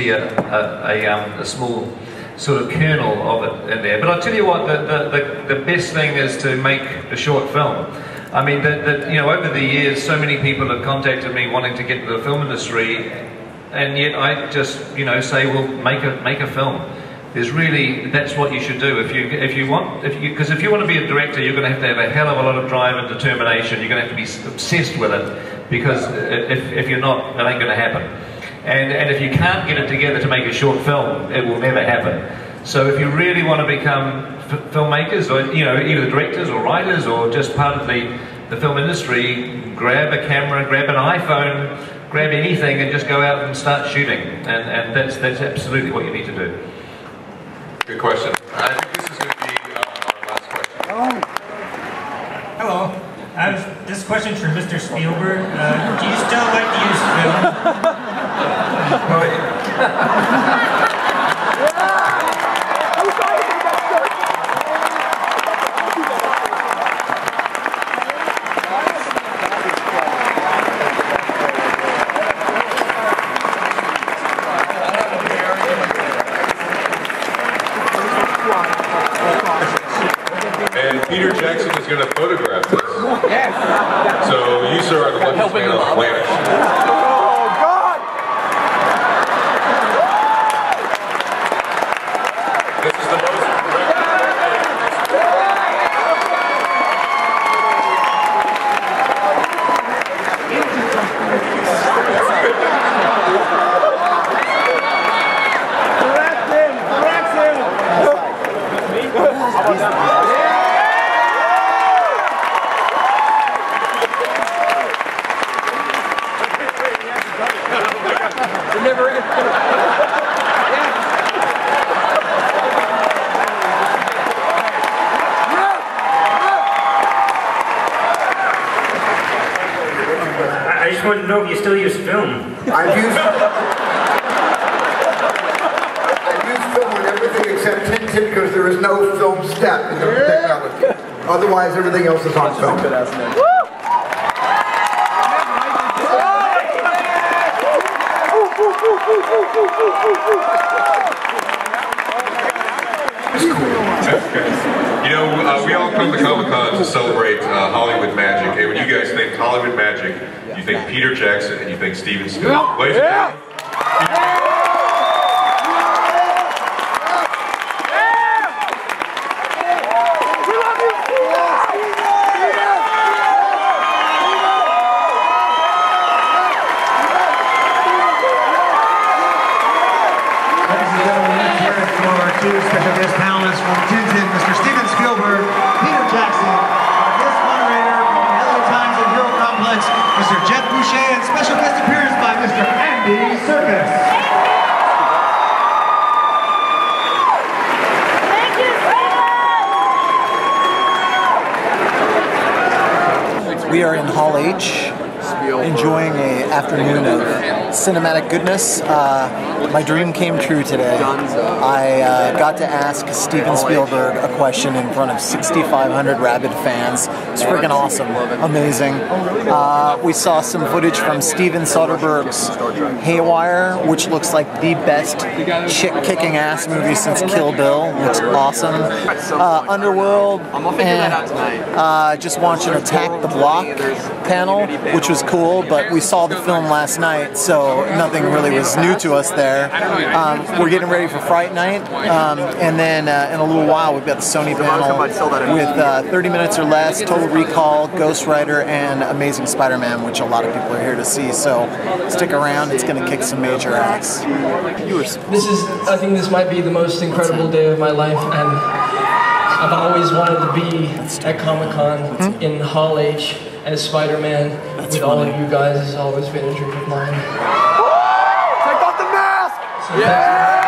a small sort of kernel of it in there. But I'll tell you what, the best thing is to make a short film. I mean, over the years, so many people have contacted me wanting to get into the film industry, and yet I just say, well, make a film. That's what you should do if you want to be a director. You're going to have a hell of a lot of drive and determination. You're going to have to be obsessed with it, because if you're not, it ain't going to happen. And if you can't get it together to make a short film, it will never happen. So if you really want to become filmmakers, or either directors or writers, or just part of the film industry, grab a camera, grab an iPhone, grab anything, and just go out and start shooting. And that's absolutely what you need to do. Good question. I think this is going to be our last question. Hello. This question is for Mr. Spielberg. Do you still like to use film? And Peter Jackson is going to photograph this. So you, sir, are the luckiest man on the planet. Oh, God! This is the most I just wanted to know if you still use film. I've used film on everything except Tintin because there is no film step in the technology. Otherwise, everything else is on film. We all come to Comic-Con to celebrate Hollywood magic. And when you guys think Hollywood magic, you think Peter Jackson and you think Steven Spielberg. Ladies and gentlemen. Two special guest panelists from Tintin, Mr. Steven Spielberg, Peter Jackson, our guest moderator from the LA Times and Hero Complex, Mr. Jeff Boucher, and special guest appearance by Mr. Andy Serkis. We are in Hall H, enjoying an afternoon of cinematic goodness. My dream came true today. I got to ask Steven Spielberg a question in front of 6,500 rabid fans. It's freaking awesome, amazing. We saw some footage from Steven Soderbergh's Haywire, which looks like the best chick-kicking ass movie since Kill Bill. Looks awesome. Underworld, and just watching Attack the Block panel, which was cool, but we saw the film last night, so nothing really was new to us there. We're getting ready for Fright Night, and then in a little while we've got the Sony panel with 30 minutes or less, Total Recall, Ghost Rider, and Amazing Spider-Man, which a lot of people are here to see, so stick around, it's going to kick some major ass. I think this might be the most incredible day of my life, and I've always wanted to be at Comic-Con in Hall H as Spider-Man with all of you guys. Has always been a dream of mine. Take off the mask! So yeah!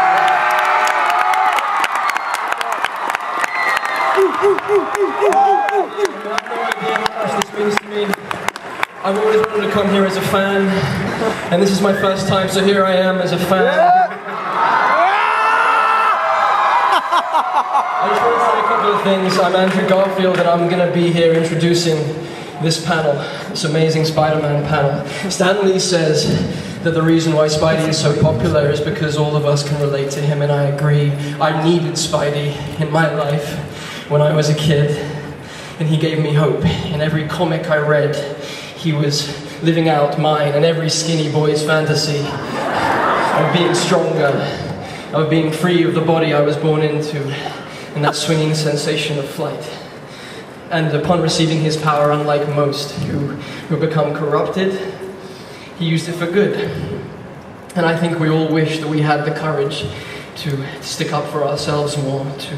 This means to me. I've always wanted to come here as a fan, and this is my first time, so here I am as a fan. I just want to say a couple of things. I'm Andrew Garfield, and I'm going to be here introducing this panel, this amazing Spider-Man panel. Stan Lee says that the reason why Spidey is so popular is because all of us can relate to him, and I agree. I needed Spidey in my life when I was a kid, and he gave me hope. In every comic I read, he was living out mine and every skinny boy's fantasy of being stronger, of being free of the body I was born into, and that swinging sensation of flight. And upon receiving his power, unlike most who become corrupted, he used it for good. And I think we all wish that we had the courage to stick up for ourselves more, to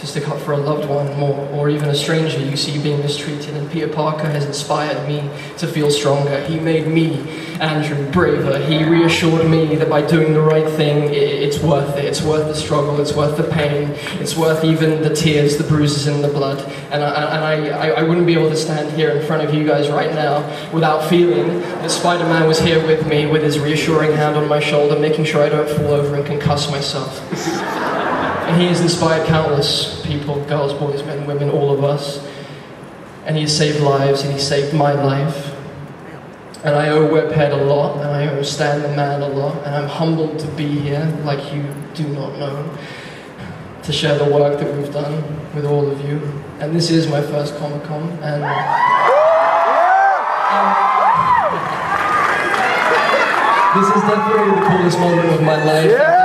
stick up for a loved one more, or even a stranger you see being mistreated. And Peter Parker has inspired me to feel stronger. He made me, Andrew, braver. He reassured me that by doing the right thing, it's worth it. It's worth the struggle, it's worth the pain, it's worth even the tears, the bruises and the blood. And I wouldn't be able to stand here in front of you guys right now without feeling that Spider-Man was here with me, with his reassuring hand on my shoulder, making sure I don't fall over and concuss myself. And he has inspired countless people, girls, boys, men, women, all of us. And he has saved lives, and he saved my life. And I owe Webhead a lot, and I owe Stan the Man a lot, and I'm humbled to be here, like you do not know, to share the work that we've done with all of you. And this is my first Comic-Con, and this is definitely the coolest moment of my life.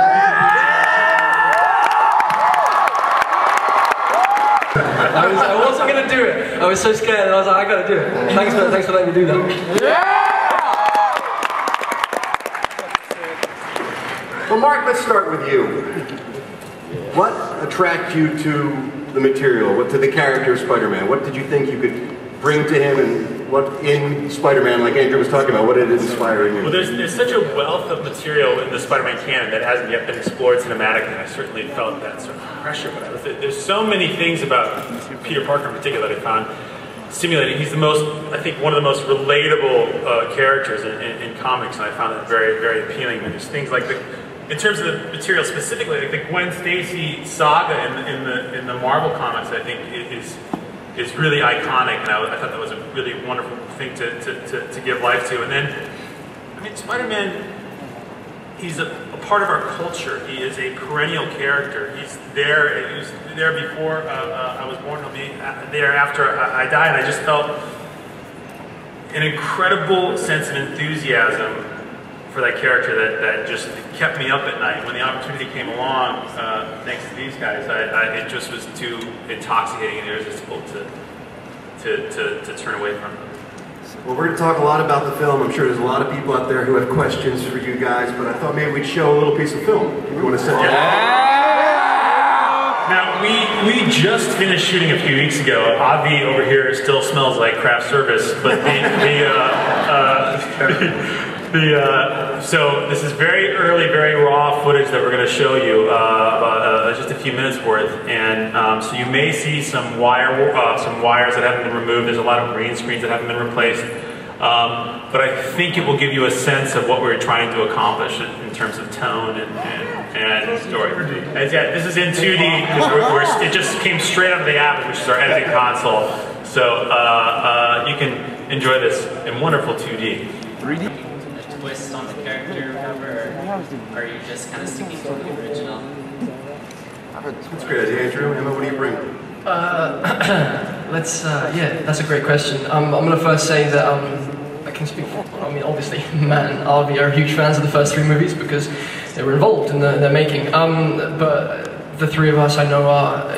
I wasn't going to do it. I was so scared, and I was like, I got to do it. Thanks for letting me do that. Well, Mark, let's start with you. What attracted you to the material, to the character of Spider-Man? What did you think you could bring to him, and what in Spider-Man, like Andrew was talking about, what did it inspire in you? Well, there's such a wealth of material in the Spider-Man canon that hasn't yet been explored cinematically, and I certainly felt that sort of pressure. But there's so many things about Peter Parker in particular that I found stimulating. He's the most, I think, one of the most relatable characters in comics, and I found that very, very appealing. And there's things like in terms of the material specifically, like the Gwen Stacy saga in the Marvel comics, I think is really iconic, and I thought that was a really wonderful thing to give life to. And then, I mean, Spider-Man, he's a part of our culture. He is a perennial character. He's there. He was there before I was born. He'll be there after I die. And I just felt an incredible sense of enthusiasm for that character that just kept me up at night. When the opportunity came along, thanks to these guys, it just was too intoxicating and irresistible to turn away from. Well, we're going to talk a lot about the film. I'm sure there's a lot of people out there who have questions for you guys, but I thought maybe we'd show a little piece of film. You want to set Now, we just finished shooting a few weeks ago. Avi over here still smells like craft service, but so this is very early, very raw footage that we're going to show you, about just a few minutes worth, and so you may see some wires that haven't been removed. There's a lot of green screens that haven't been replaced, but I think it will give you a sense of what we're trying to accomplish in terms of tone and story. And yeah, this is in 2D because it just came straight out of the app, which is our editing console, so you can enjoy this in wonderful 2D. 3D? Twist on the character, or are you just kind of sticking to the original? That's a great idea, Andrew. Emma, what do you bring? Yeah, that's a great question. I'm going to first say that I can speak for, I mean, obviously, Matt and Avi are huge fans of the first 3 movies because they were involved in their making. But the 3 of us I know are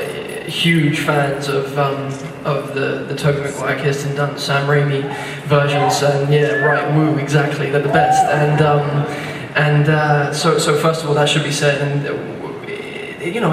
huge fans of the Tobey Maguire, Kirsten Dunst, Sam Raimi versions, and yeah, right, woo, exactly, they're the best. So first of all, that should be said, and you know,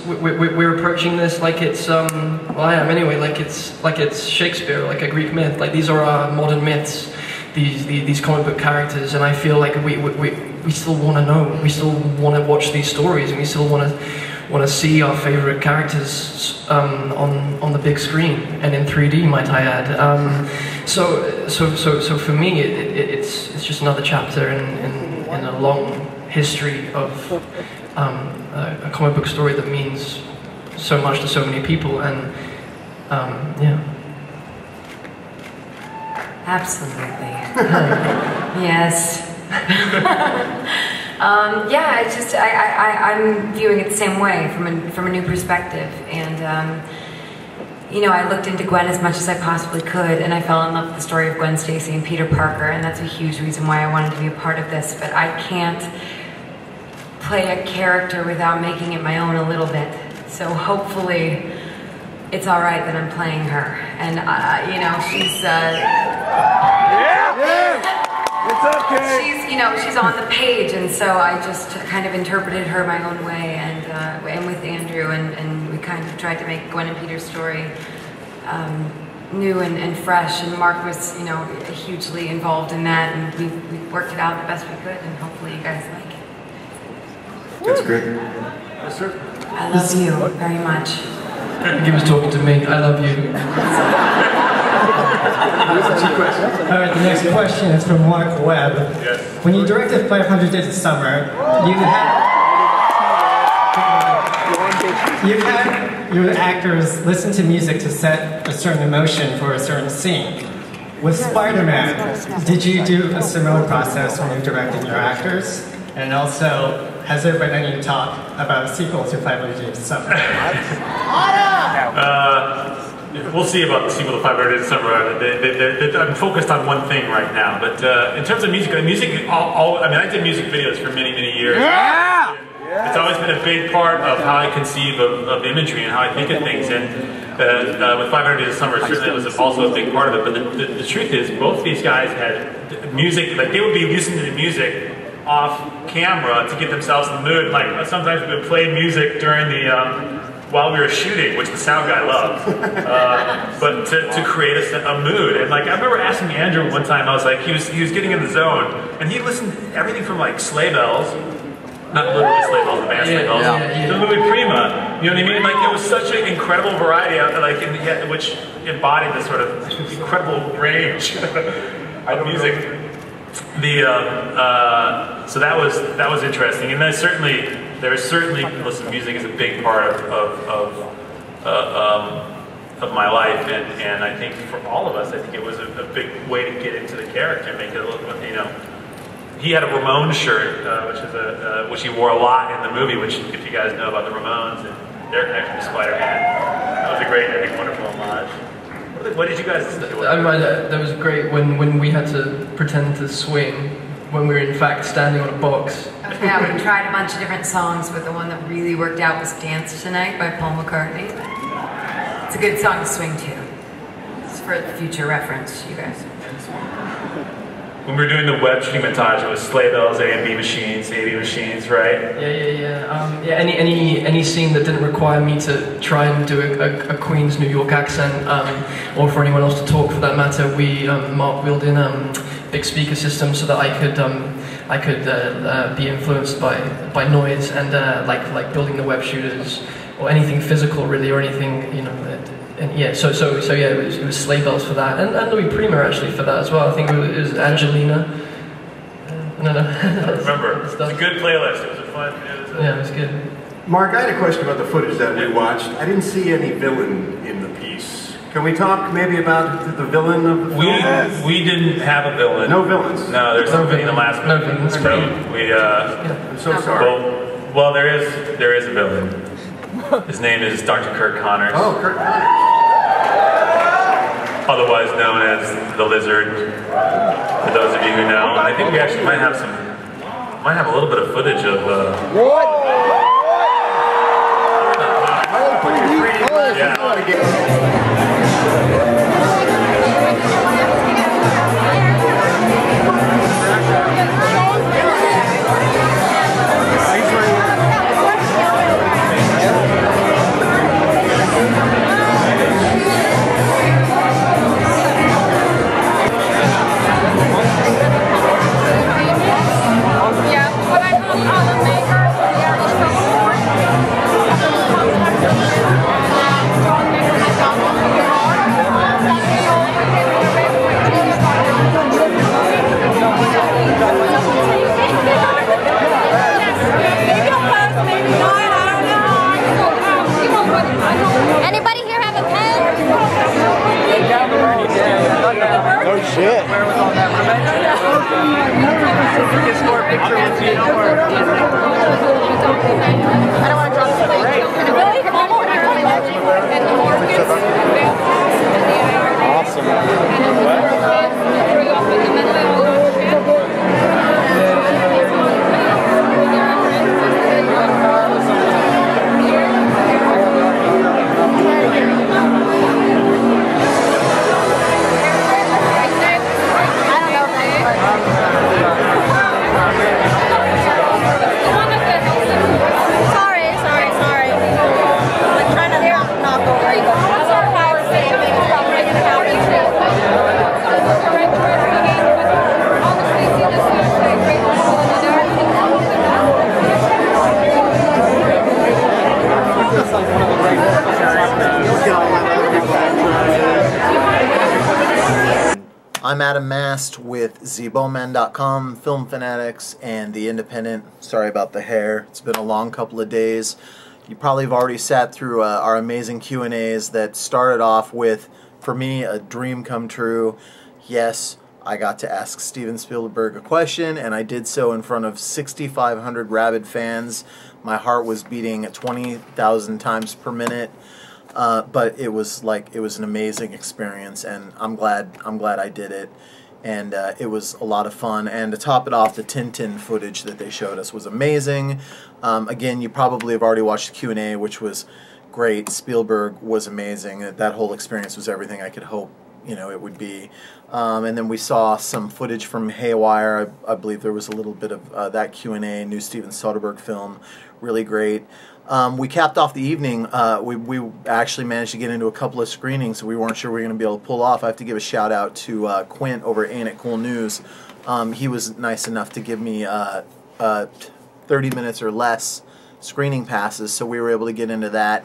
we're approaching this like it's well, I am anyway, like it's Shakespeare, like a Greek myth. Like these are our modern myths, these comic book characters, and I feel like we still want to know, we still want to watch these stories, and we still want to see our favorite characters on the big screen and in 3D, might I add. So for me, it's just another chapter in a long history of a comic book story that means so much to so many people, and yeah. Absolutely. Yes. Yeah, it's just I'm viewing it the same way from a new perspective, and you know, I looked into Gwen as much as I possibly could, and I fell in love with the story of Gwen Stacy and Peter Parker, and that's a huge reason why I wanted to be a part of this. But I can't play a character without making it my own a little bit. So hopefully, it's all right that I'm playing her, and you know, she's. It's okay. She's on the page, and so I just kind of interpreted her my own way, and with Andrew, and we kind of tried to make Gwen and Peter's story new and fresh, and Mark was, hugely involved in that, and we worked it out the best we could, and hopefully you guys like it. That's great. Yes, sir. I love you very much. He was talking to me. I love you. All right, the next question is from Mark Webb. Yes. When you directed 500 Days of Summer, you had your actors listen to music to set a certain emotion for a certain scene. With Spider-Man, did you do a similar process when you directed your actors? And also, has there been any talk about a sequel to 500 Days of Summer? We'll see about the sequel to 500 Days of Summer. I'm focused on one thing right now. But in terms of music, I did music videos for many, many years. Yeah! It's always been a big part of how I conceive of imagery and how I think of things. And with 500 Days of Summer, certainly it was also a big part of it. But the truth is, both these guys had music, like they would be listening to the music off camera to get themselves in the mood. Like sometimes we would play music during the while we were shooting, which the sound guy loved, but to create a mood. And like I remember asking Andrew one time, I was like, he was getting in the zone, and he listened to everything from like Sleigh Bells, not literally Sleigh Bells, the band Sleigh Bells, to Louis Prima. You know what I mean? Like it was such an incredible variety, which embodied this sort of incredible range of music. So that was interesting, and there's certainly listen, music is a big part of my life, and I think for all of us, I think it was a big way to get into the character, make it a little, He had a Ramones shirt, which he wore a lot in the movie. Which, if you guys know about the Ramones and their connection to Spider-Man, that was a great, I think, wonderful homage. What did you guys think? That was great when we had to pretend to swing when we were in fact standing on a box. Yeah, we tried a bunch of different songs, but the one that really worked out was Dance Tonight by Paul McCartney. It's a good song to swing to. It's for future reference, you guys. When we were doing the web stream montage, it was Sleigh Bells, A&B machines, A&B machines, right? Yeah. Any scene that didn't require me to try and do a Queen's New York accent, or for anyone else to talk for that matter, Mark wheeled in big speaker system so that I could be influenced by noise and like building the web shooters or anything physical really, or anything it was Sleigh Bells for that, and Louis Prima actually for that as well. I think it was Angelina. I remember. It's a good playlist. It was a fun. Yeah, it was good. Mark, I had a question about the footage that we watched. I didn't see any villain in the piece. Can we talk maybe about the villain of the film? We didn't have a villain. No villains? No, there's somebody in the last movie. No villains. I'm so sorry. Well, there is a villain. His name is Dr. Kirk Connors. Oh, Kirk Connors. Otherwise known as the Lizard, for those of you who know. And I think we actually might have a little bit of footage of like one of the great I'm Adam Mast with ZBowman.com, Film Fanatics, and The Independent. Sorry about the hair. It's been a long couple of days. You probably have already sat through our amazing Q&As that started off with, for me, a dream come true. Yes, I got to ask Steven Spielberg a question, and I did so in front of 6,500 rabid fans. My heart was beating at 20,000 times per minute. But it was an amazing experience, and I'm glad I did it, and it was a lot of fun. And to top it off, the Tintin footage that they showed us was amazing. Again, you probably have already watched the Q&A, which was great. Spielberg was amazing. That whole experience was everything I could hope it would be. And then we saw some footage from Haywire. I believe there was a little bit of that Q&A, new Steven Soderbergh film, really great. We capped off the evening. We actually managed to get into a couple of screenings, so we weren't sure we were going to be able to pull off. I have to give a shout out to Quint over at Ain't It Cool News. He was nice enough to give me 30 minutes or less screening passes, so we were able to get into that.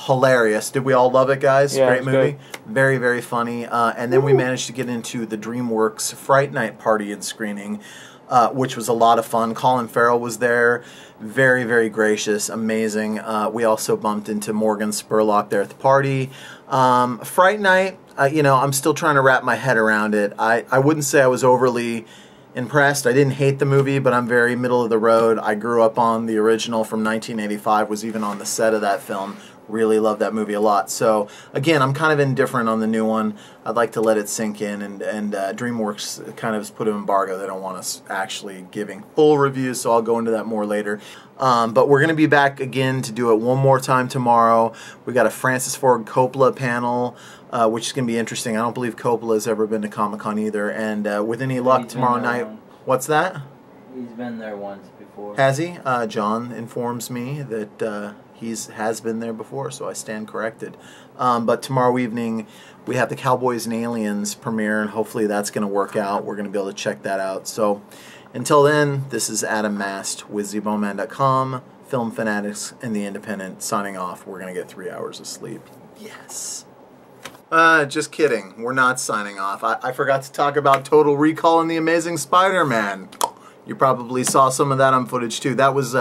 Hilarious. Did we all love it, guys? Yeah, great movie. Good. Very, very funny. And then we managed to get into the DreamWorks Fright Night party and screening, which was a lot of fun. Colin Farrell was there. Very, very gracious. Amazing. We also bumped into Morgan Spurlock there at the party. Fright Night, I'm still trying to wrap my head around it. I wouldn't say I was overly impressed. I didn't hate the movie, but I'm very middle of the road. I grew up on the original from 1985, was even on the set of that film. Really love that movie a lot. So again, I'm kind of indifferent on the new one. I'd like to let it sink in, and DreamWorks kind of has put an embargo. They don't want us actually giving full reviews, so I'll go into that more later. But we're going to be back again to do it one more time tomorrow. We got a Francis Ford Coppola panel, which is going to be interesting. I don't believe Coppola has ever been to Comic-Con either, and with any luck tomorrow night. What's that? He's been there once before. Has he? John informs me that has been there before, so I stand corrected. But tomorrow evening we have the Cowboys and Aliens premiere, and hopefully that's going to work out. We're going to be able to check that out. So until then, this is Adam Mast with ZBowman.com, Film Fanatics, and The Independent signing off. We're going to get 3 hours of sleep. Yes. Just kidding. We're not signing off. I forgot to talk about Total Recall and The Amazing Spider-Man. You probably saw some of that on footage too. That was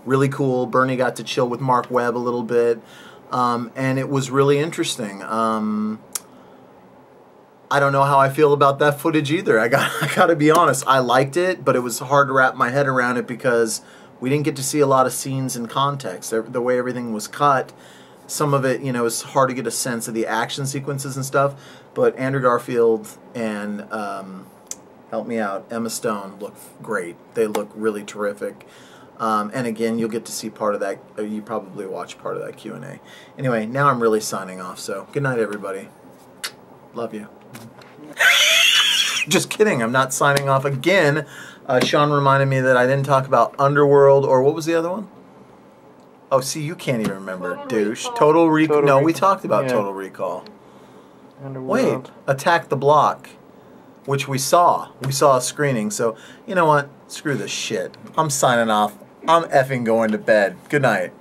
really cool. Bernie got to chill with Mark Webb a little bit, and it was really interesting. I don't know how I feel about that footage either. I got to be honest. I liked it, but it was hard to wrap my head around it because we didn't get to see a lot of scenes in context. The way everything was cut, some of it, it's hard to get a sense of the action sequences and stuff. But Andrew Garfield and help me out, Emma Stone look great. They look really terrific. And again, you'll get to see part of that. You probably watch part of that Q&A. Anyway, now I'm really signing off. So good night, everybody. Love you. Just kidding. I'm not signing off again. Sean reminded me that I didn't talk about Underworld, or what was the other one? Oh, see, you can't even remember, douche. Total Recall. No, we talked about Total Recall. Underworld. Wait, Attack the Block, which we saw. We saw a screening. So you know what? Screw this shit. I'm signing off. I'm effing going to bed. Good night.